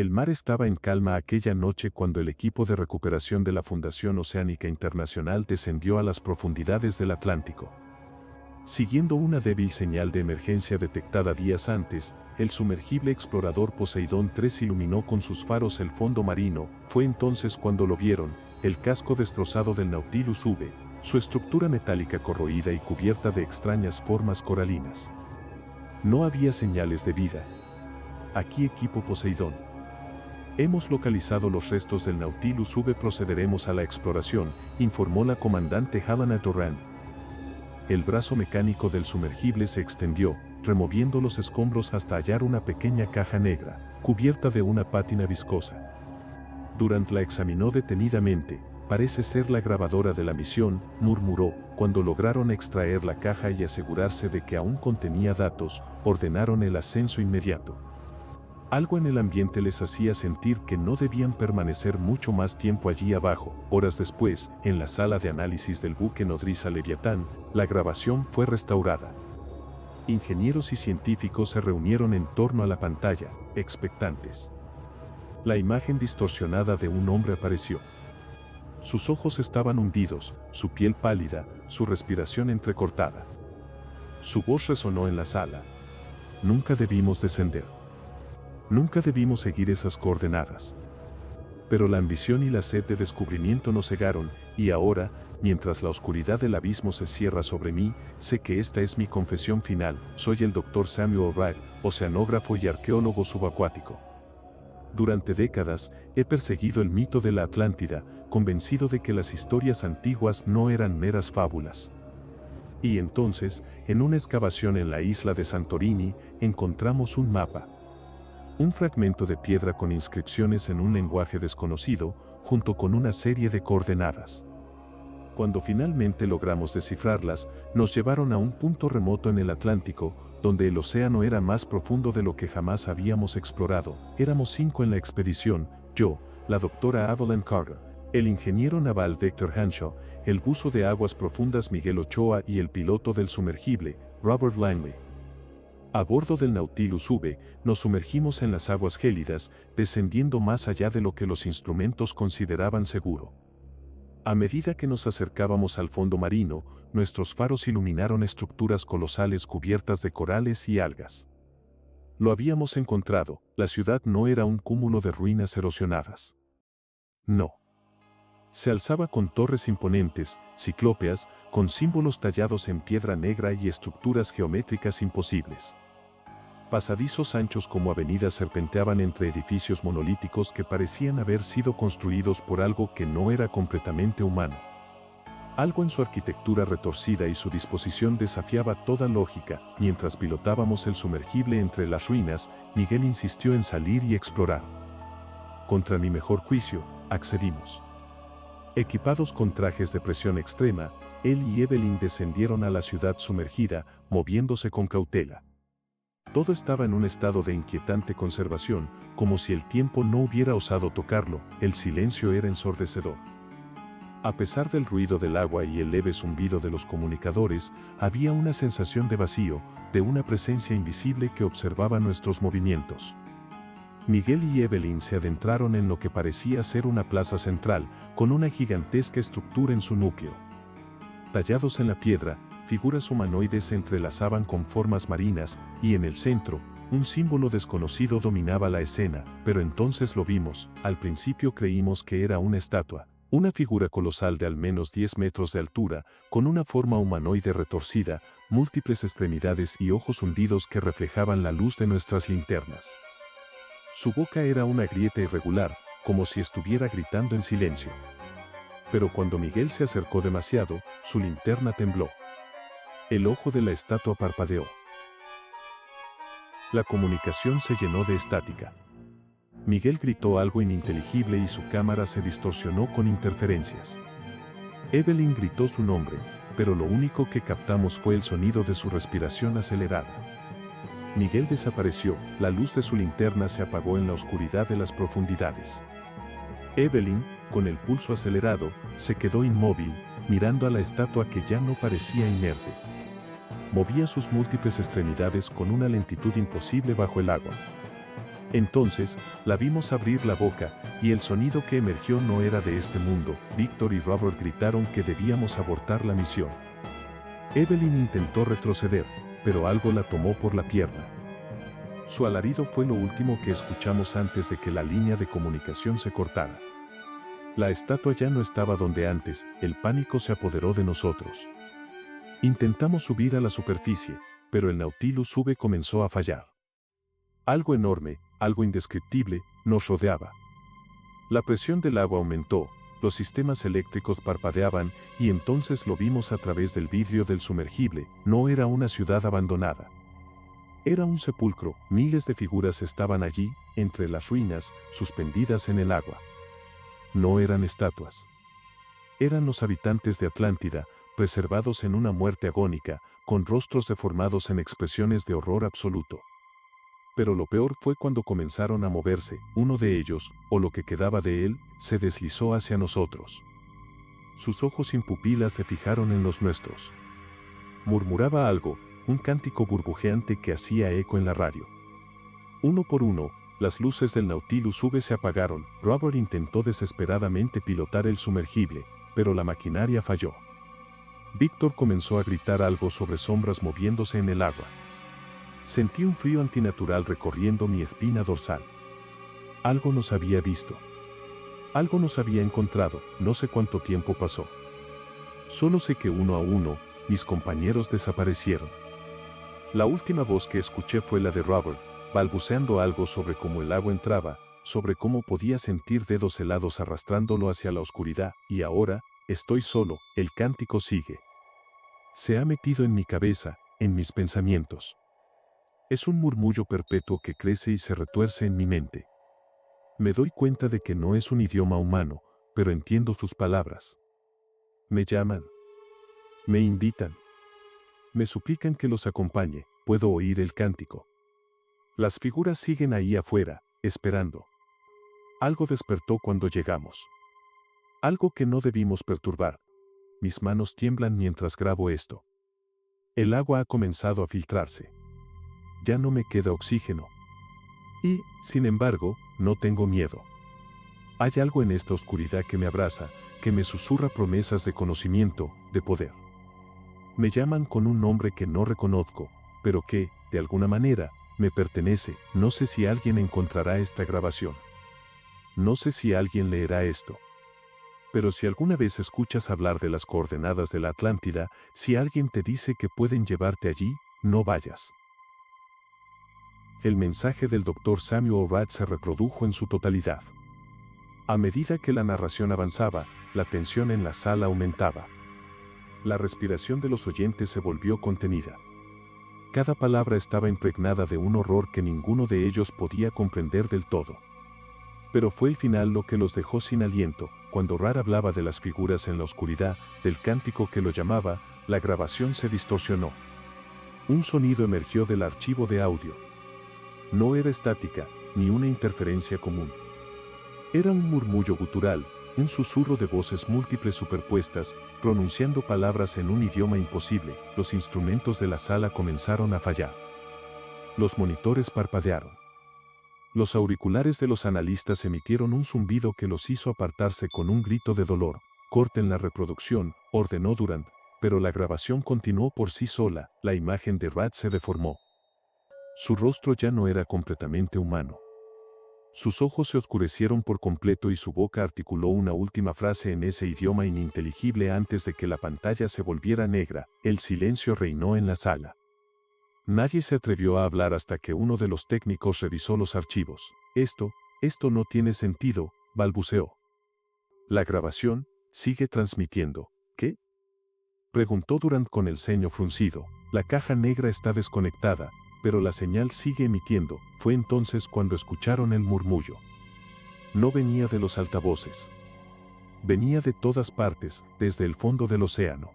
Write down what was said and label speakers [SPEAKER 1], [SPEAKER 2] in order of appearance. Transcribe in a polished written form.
[SPEAKER 1] El mar estaba en calma aquella noche cuando el equipo de recuperación de la Fundación Oceánica Internacional descendió a las profundidades del Atlántico. Siguiendo una débil señal de emergencia detectada días antes, el sumergible explorador Poseidón 3 iluminó con sus faros el fondo marino. Fue entonces cuando lo vieron, el casco destrozado del Nautilus V, su estructura metálica corroída y cubierta de extrañas formas coralinas. No había señales de vida. Aquí equipo Poseidón. Hemos localizado los restos del Nautilus V. Procederemos a la exploración, informó la comandante Helena Durant. El brazo mecánico del sumergible se extendió, removiendo los escombros hasta hallar una pequeña caja negra, cubierta de una pátina viscosa. Durant la examinó detenidamente. Parece ser la grabadora de la misión, murmuró. Cuando lograron extraer la caja y asegurarse de que aún contenía datos, ordenaron el ascenso inmediato. Algo en el ambiente les hacía sentir que no debían permanecer mucho más tiempo allí abajo. Horas después, en la sala de análisis del buque nodriza Leviatán, la grabación fue restaurada. Ingenieros y científicos se reunieron en torno a la pantalla, expectantes. La imagen distorsionada de un hombre apareció. Sus ojos estaban hundidos, su piel pálida, su respiración entrecortada. Su voz resonó en la sala. Nunca debimos descender. Nunca debimos seguir esas coordenadas. Pero la ambición y la sed de descubrimiento nos cegaron, y ahora, mientras la oscuridad del abismo se cierra sobre mí, sé que esta es mi confesión final. Soy el Dr. Samuel Wright, oceanógrafo y arqueólogo subacuático. Durante décadas, he perseguido el mito de la Atlántida, convencido de que las historias antiguas no eran meras fábulas. Y entonces, en una excavación en la isla de Santorini, encontramos un mapa. Un fragmento de piedra con inscripciones en un lenguaje desconocido, junto con una serie de coordenadas. Cuando finalmente logramos descifrarlas, nos llevaron a un punto remoto en el Atlántico, donde el océano era más profundo de lo que jamás habíamos explorado. Éramos 5 en la expedición: yo, la doctora Evelyn Carter, el ingeniero naval Victor Hanshaw, el buzo de aguas profundas Miguel Ochoa y el piloto del sumergible, Robert Langley. A bordo del Nautilus V, nos sumergimos en las aguas gélidas, descendiendo más allá de lo que los instrumentos consideraban seguro. A medida que nos acercábamos al fondo marino, nuestros faros iluminaron estructuras colosales cubiertas de corales y algas. Lo habíamos encontrado, la ciudad no era un cúmulo de ruinas erosionadas. No. Se alzaba con torres imponentes, ciclópeas, con símbolos tallados en piedra negra y estructuras geométricas imposibles. Pasadizos anchos como avenidas serpenteaban entre edificios monolíticos que parecían haber sido construidos por algo que no era completamente humano. Algo en su arquitectura retorcida y su disposición desafiaba toda lógica. Mientras pilotábamos el sumergible entre las ruinas, Miguel insistió en salir y explorar. Contra mi mejor juicio, accedimos. Equipados con trajes de presión extrema, él y Evelyn descendieron a la ciudad sumergida, moviéndose con cautela. Todo estaba en un estado de inquietante conservación, como si el tiempo no hubiera osado tocarlo. El silencio era ensordecedor. A pesar del ruido del agua y el leve zumbido de los comunicadores, había una sensación de vacío, de una presencia invisible que observaba nuestros movimientos. Miguel y Evelyn se adentraron en lo que parecía ser una plaza central, con una gigantesca estructura en su núcleo. Tallados en la piedra, figuras humanoides se entrelazaban con formas marinas, y en el centro, un símbolo desconocido dominaba la escena. Pero entonces lo vimos. Al principio creímos que era una estatua, una figura colosal de al menos 10 metros de altura, con una forma humanoide retorcida, múltiples extremidades y ojos hundidos que reflejaban la luz de nuestras linternas. Su boca era una grieta irregular, como si estuviera gritando en silencio. Pero cuando Miguel se acercó demasiado, su linterna tembló. El ojo de la estatua parpadeó. La comunicación se llenó de estática. Miguel gritó algo ininteligible y su cámara se distorsionó con interferencias. Evelyn gritó su nombre, pero lo único que captamos fue el sonido de su respiración acelerada. Miguel desapareció, la luz de su linterna se apagó en la oscuridad de las profundidades. Evelyn, con el pulso acelerado, se quedó inmóvil, mirando a la estatua que ya no parecía inerte. Movía sus múltiples extremidades con una lentitud imposible bajo el agua. Entonces, la vimos abrir la boca, y el sonido que emergió no era de este mundo. Victor y Robert gritaron que debíamos abortar la misión. Evelyn intentó retroceder, pero algo la tomó por la pierna. Su alarido fue lo último que escuchamos antes de que la línea de comunicación se cortara. La estatua ya no estaba donde antes, el pánico se apoderó de nosotros. Intentamos subir a la superficie, pero el Nautilus V comenzó a fallar. Algo enorme, algo indescriptible, nos rodeaba. La presión del agua aumentó, los sistemas eléctricos parpadeaban, y entonces lo vimos a través del vidrio del sumergible. No era una ciudad abandonada. Era un sepulcro, miles de figuras estaban allí, entre las ruinas, suspendidas en el agua. No eran estatuas. Eran los habitantes de Atlántida, preservados en una muerte agónica, con rostros deformados en expresiones de horror absoluto. Pero lo peor fue cuando comenzaron a moverse. Uno de ellos, o lo que quedaba de él, se deslizó hacia nosotros. Sus ojos sin pupilas se fijaron en los nuestros. Murmuraba algo, un cántico burbujeante que hacía eco en la radio. Uno por uno, las luces del Nautilus V se apagaron. Robert intentó desesperadamente pilotar el sumergible, pero la maquinaria falló. Victor comenzó a gritar algo sobre sombras moviéndose en el agua. Sentí un frío antinatural recorriendo mi espina dorsal. Algo nos había visto. Algo nos había encontrado, no sé cuánto tiempo pasó. Solo sé que uno a uno, mis compañeros desaparecieron. La última voz que escuché fue la de Robert, balbuceando algo sobre cómo el agua entraba, sobre cómo podía sentir dedos helados arrastrándolo hacia la oscuridad, y ahora, estoy solo, el cántico sigue. Se ha metido en mi cabeza, en mis pensamientos. Es un murmullo perpetuo que crece y se retuerce en mi mente. Me doy cuenta de que no es un idioma humano, pero entiendo sus palabras. Me llaman. Me invitan. Me suplican que los acompañe, puedo oír el cántico. Las figuras siguen ahí afuera, esperando. Algo despertó cuando llegamos. Algo que no debimos perturbar. Mis manos tiemblan mientras grabo esto. El agua ha comenzado a filtrarse. Ya no me queda oxígeno. Y, sin embargo, no tengo miedo. Hay algo en esta oscuridad que me abraza, que me susurra promesas de conocimiento, de poder. Me llaman con un nombre que no reconozco, pero que, de alguna manera, me pertenece. No sé si alguien encontrará esta grabación. No sé si alguien leerá esto. Pero si alguna vez escuchas hablar de las coordenadas de la Atlántida, si alguien te dice que pueden llevarte allí, no vayas. El mensaje del Dr. Samuel Rath se reprodujo en su totalidad. A medida que la narración avanzaba, la tensión en la sala aumentaba. La respiración de los oyentes se volvió contenida. Cada palabra estaba impregnada de un horror que ninguno de ellos podía comprender del todo. Pero fue el final lo que los dejó sin aliento. Cuando Rath hablaba de las figuras en la oscuridad, del cántico que lo llamaba, la grabación se distorsionó. Un sonido emergió del archivo de audio. No era estática, ni una interferencia común. Era un murmullo gutural, un susurro de voces múltiples superpuestas, pronunciando palabras en un idioma imposible. Los instrumentos de la sala comenzaron a fallar. Los monitores parpadearon. Los auriculares de los analistas emitieron un zumbido que los hizo apartarse con un grito de dolor. «Corten la reproducción», ordenó Durant, pero la grabación continuó por sí sola. La imagen de Rath se deformó. Su rostro ya no era completamente humano. Sus ojos se oscurecieron por completo y su boca articuló una última frase en ese idioma ininteligible antes de que la pantalla se volviera negra. El silencio reinó en la sala. Nadie se atrevió a hablar hasta que uno de los técnicos revisó los archivos. Esto no tiene sentido, balbuceó. La grabación sigue transmitiendo. ¿Qué? Preguntó Durant con el ceño fruncido. La caja negra está desconectada, pero la señal sigue emitiendo. Fue entonces cuando escucharon el murmullo. No venía de los altavoces. Venía de todas partes, desde el fondo del océano.